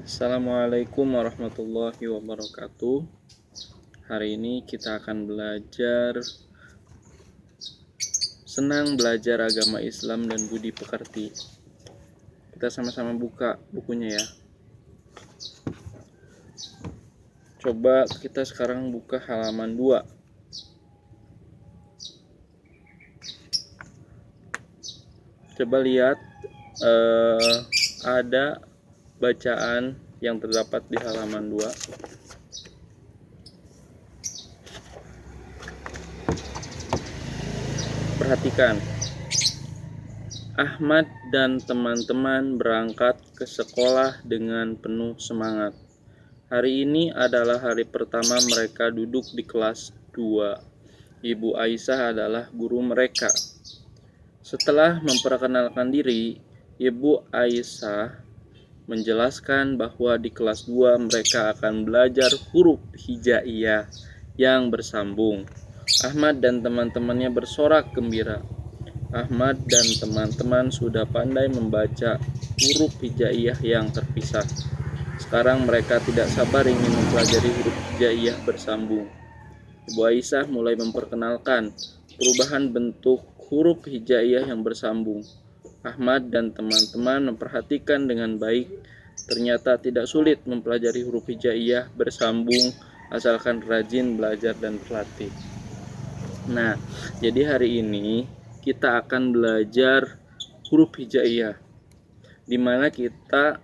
Assalamualaikum warahmatullahi wabarakatuh. Hari ini kita akan senang belajar agama Islam dan budi pekerti. Kita sama-sama buka bukunya ya. Coba kita sekarang buka halaman 2. Coba lihat ada bacaan yang terdapat di halaman 2. Perhatikan. Ahmad dan teman-teman berangkat ke sekolah dengan penuh semangat. Hari ini adalah hari pertama mereka duduk di kelas 2. Ibu Aisyah adalah guru mereka. Setelah memperkenalkan diri, Ibu Aisyah menjelaskan bahwa di kelas 2 mereka akan belajar huruf hijaiyah yang bersambung. Ahmad dan teman-temannya bersorak gembira. Ahmad dan teman-teman sudah pandai membaca huruf hijaiyah yang terpisah. Sekarang mereka tidak sabar ingin mempelajari huruf hijaiyah bersambung. Ibu Aisyah mulai memperkenalkan perubahan bentuk huruf hijaiyah yang bersambung. Ahmad dan teman-teman memperhatikan dengan baik. Ternyata tidak sulit mempelajari huruf hijaiyah bersambung asalkan rajin belajar dan berlatih. Nah, jadi hari ini kita akan belajar huruf hijaiyah, di mana kita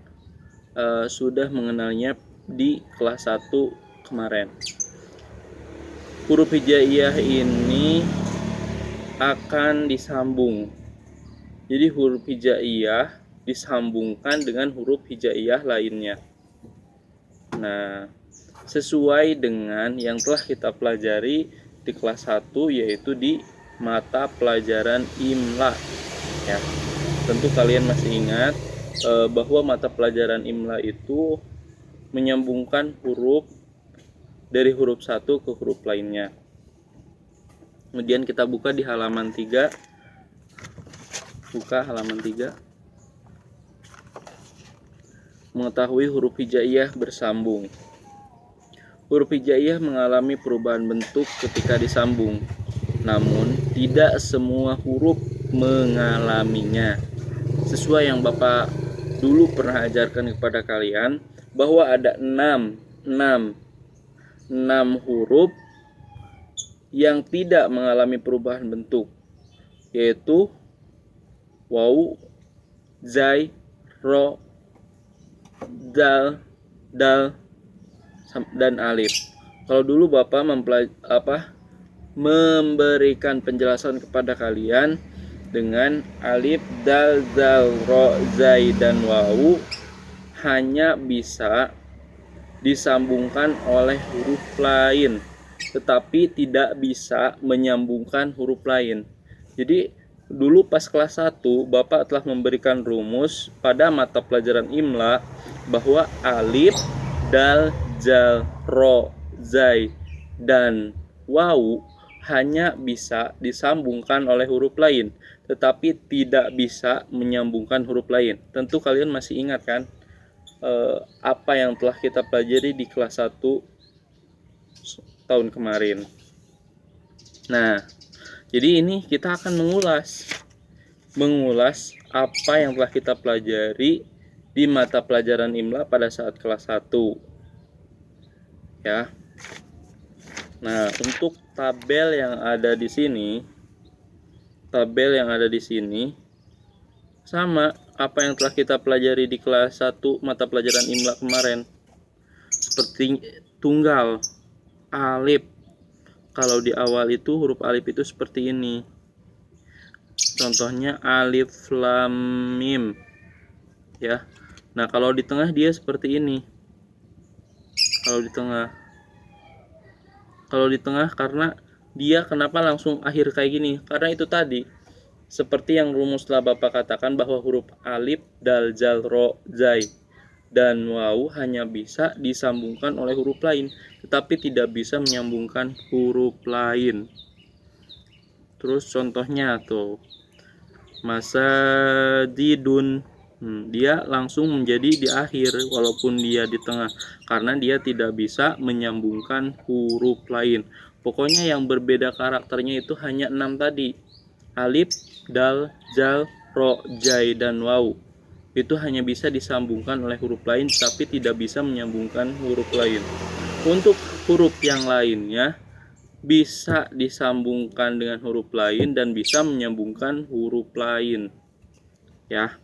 sudah mengenalnya di kelas 1 kemarin. Huruf hijaiyah ini akan disambung. Jadi huruf hijaiyah disambungkan dengan huruf hijaiyah lainnya. Nah, sesuai dengan yang telah kita pelajari di kelas 1, yaitu di mata pelajaran Imla ya. Tentu kalian masih ingat bahwa mata pelajaran Imla itu menyambungkan huruf dari huruf 1 ke huruf lainnya. Kemudian kita buka di halaman 3. Buka halaman 3. Mengetahui huruf hijaiyah bersambung. Huruf hijaiyah mengalami perubahan bentuk ketika disambung, namun tidak semua huruf mengalaminya. Sesuai yang Bapak dulu pernah ajarkan kepada kalian, bahwa ada 6 huruf yang tidak mengalami perubahan bentuk, yaitu waw, zai, ro, dal, dan alif. Kalau dulu Bapak memberikan penjelasan kepada kalian dengan alif, dal, zal, ro, zai, dan wawu hanya bisa disambungkan oleh huruf lain, tetapi tidak bisa menyambungkan huruf lain. Jadi dulu pas kelas 1 Bapak telah memberikan rumus pada mata pelajaran Imla bahwa alif, dal, zal, ro, zai, dan wawu hanya bisa disambungkan oleh huruf lain, tetapi tidak bisa menyambungkan huruf lain. Tentu kalian masih ingat kan apa yang telah kita pelajari di kelas 1 tahun kemarin. Nah, jadi ini kita akan mengulas apa yang telah kita pelajari di mata pelajaran Imla pada saat kelas 1 ya. Nah, untuk tabel yang ada di sini sama apa yang telah kita pelajari di kelas 1 mata pelajaran Imla kemarin. Seperti tunggal, alif. Kalau di awal itu huruf alif itu seperti ini. Contohnya alif lam mim ya. Nah, kalau di tengah dia seperti ini. Kalau di tengah karena dia kenapa langsung akhir kayak gini? Karena itu tadi, seperti yang rumus telah Bapak katakan bahwa huruf alif, dal, zal, ro, zai, dan wawu hanya bisa disambungkan oleh huruf lain, tetapi tidak bisa menyambungkan huruf lain. Terus contohnya tuh, masadidun Dia langsung menjadi di akhir walaupun dia di tengah, karena dia tidak bisa menyambungkan huruf lain. Pokoknya yang berbeda karakternya itu hanya 6 tadi. Alif, dal, zal, ro, jai, dan waw. Itu hanya bisa disambungkan oleh huruf lain, tapi tidak bisa menyambungkan huruf lain. Untuk huruf yang lainnya bisa disambungkan dengan huruf lain dan bisa menyambungkan huruf lain, ya.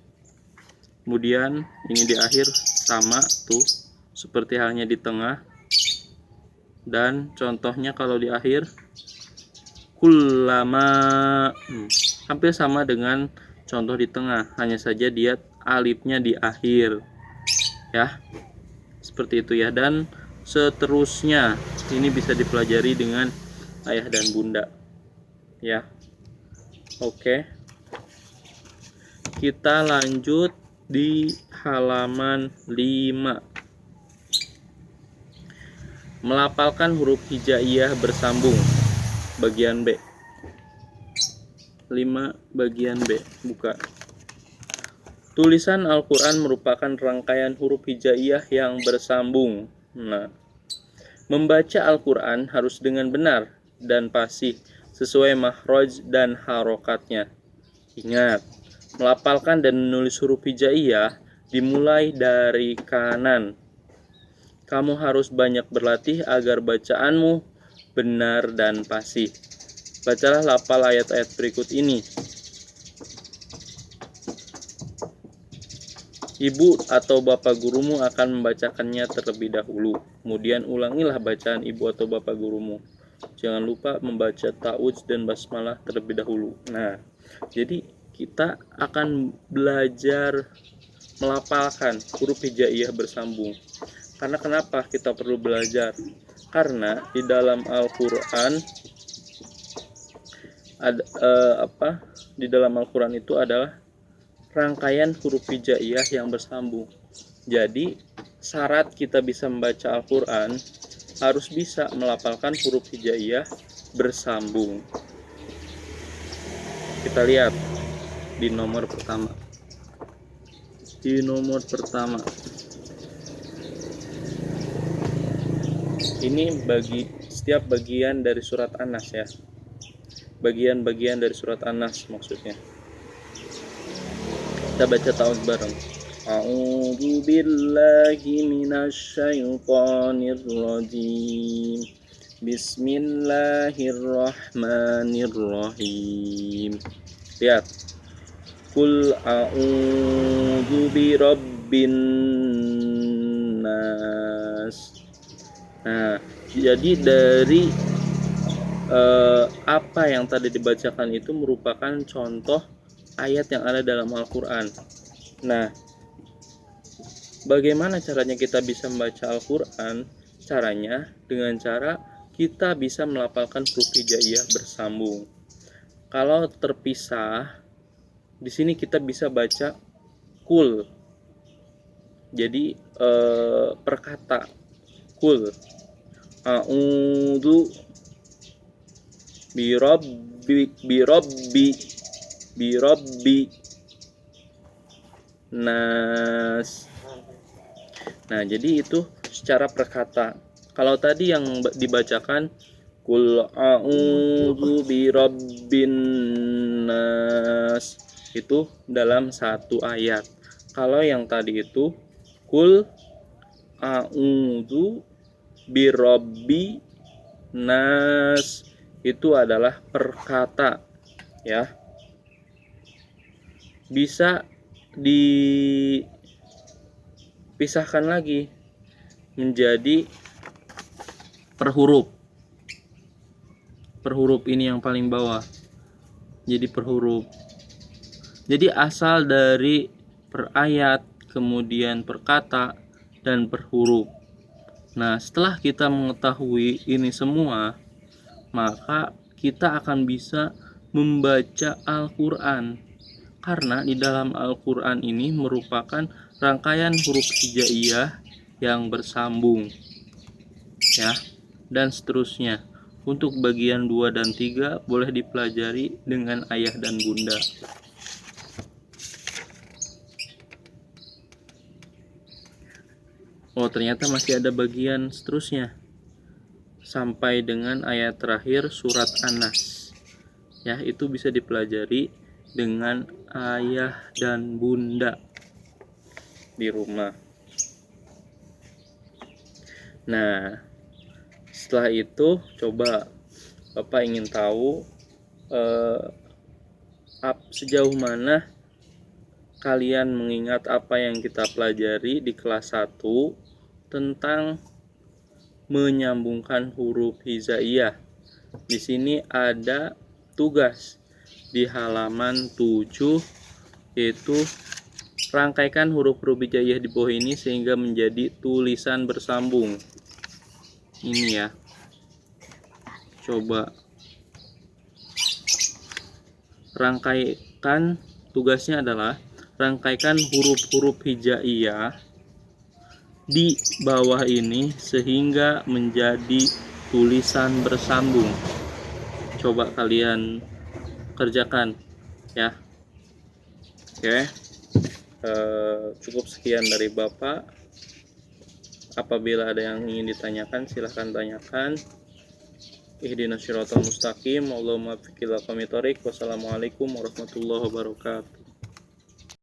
Kemudian ini di akhir sama tuh, seperti halnya di tengah. Dan contohnya kalau di akhir kullama, hampir sama dengan contoh di tengah, hanya saja dia alifnya di akhir, ya. Seperti itu ya. Dan seterusnya ini bisa dipelajari dengan ayah dan bunda, ya. Oke, kita lanjut di halaman 5. Melafalkan huruf hijaiyah bersambung, bagian B. 5 bagian B, buka. Tulisan Al-Quran merupakan rangkaian huruf hijaiyah yang bersambung. Nah, membaca Al-Quran harus dengan benar dan fasih sesuai makhraj dan harokatnya. Ingat, melafalkan dan menulis huruf hijaiyah dimulai dari kanan. Kamu harus banyak berlatih agar bacaanmu benar dan fasih. Bacalah lafal ayat-ayat berikut ini. Ibu atau bapak gurumu akan membacakannya terlebih dahulu. Kemudian ulangilah bacaan ibu atau bapak gurumu. Jangan lupa membaca ta'awudz dan basmalah terlebih dahulu. Nah, jadi kita akan belajar melafalkan huruf hijaiyah bersambung. Karena kenapa kita perlu belajar? Karena di dalam Al-Quran di dalam Al-Quran itu adalah rangkaian huruf hijaiyah yang bersambung. Jadi syarat kita bisa membaca Al-Quran harus bisa melafalkan huruf hijaiyah bersambung. Kita lihat di nomor pertama. Ini bagi setiap bagian dari surat An-Nas, ya. Bagian-bagian dari surat An-Nas maksudnya. Kita baca ta'awudz bareng. A'udzu billahi minasyaitonir rajim. Bismillahirrahmanirrahim. Lihat. Qul a'udzu birabbin nas. Nah, jadi dari apa yang tadi dibacakan itu merupakan contoh ayat yang ada dalam Al-Quran. Nah, bagaimana caranya kita bisa membaca Al-Quran? Caranya dengan cara kita bisa melafalkan huruf hijaiyah bersambung. Kalau terpisah, di sini kita bisa baca kul. Jadi perkata kul. A'udzu birabbi nas. Nah, jadi itu secara perkata. Kalau tadi yang dibacakan kul a'udzu birabbin nas, itu dalam satu ayat. Kalau yang tadi itu kul a'udzu birabbi nas, itu adalah perkata, ya. Bisa dipisahkan lagi menjadi per huruf. Per huruf ini yang paling bawah. Jadi per huruf. Jadi asal dari per ayat, kemudian per kata, dan per huruf. Nah, setelah kita mengetahui ini semua, maka kita akan bisa membaca Al-Quran. Karena di dalam Al-Quran ini merupakan rangkaian huruf hijaiyah yang bersambung, ya, dan seterusnya. Untuk bagian 2 dan 3 boleh dipelajari dengan ayah dan bunda. Oh, ternyata masih ada bagian seterusnya sampai dengan ayat terakhir surat An-Nas. Ya, itu bisa dipelajari dengan ayah dan bunda di rumah. Nah, setelah itu coba Bapak ingin tahu sejauh mana kalian mengingat apa yang kita pelajari di kelas 1 tentang menyambungkan huruf hijaiyah. Di sini ada tugas di halaman 7, yaitu rangkaikan huruf-huruf hijaiyah di bawah ini sehingga menjadi tulisan bersambung. Ini ya. Coba rangkaikan, tugasnya adalah rangkaikan huruf-huruf hijaiyah di bawah ini sehingga menjadi tulisan bersambung. Coba kalian kerjakan ya. Oke. Cukup sekian dari Bapak. Apabila ada yang ingin ditanyakan, silahkan tanyakan. Ihdinas siratal mustaqim. Allahumma fiqhil aqwamit thoriq. Wassalamualaikum warahmatullahi wabarakatuh.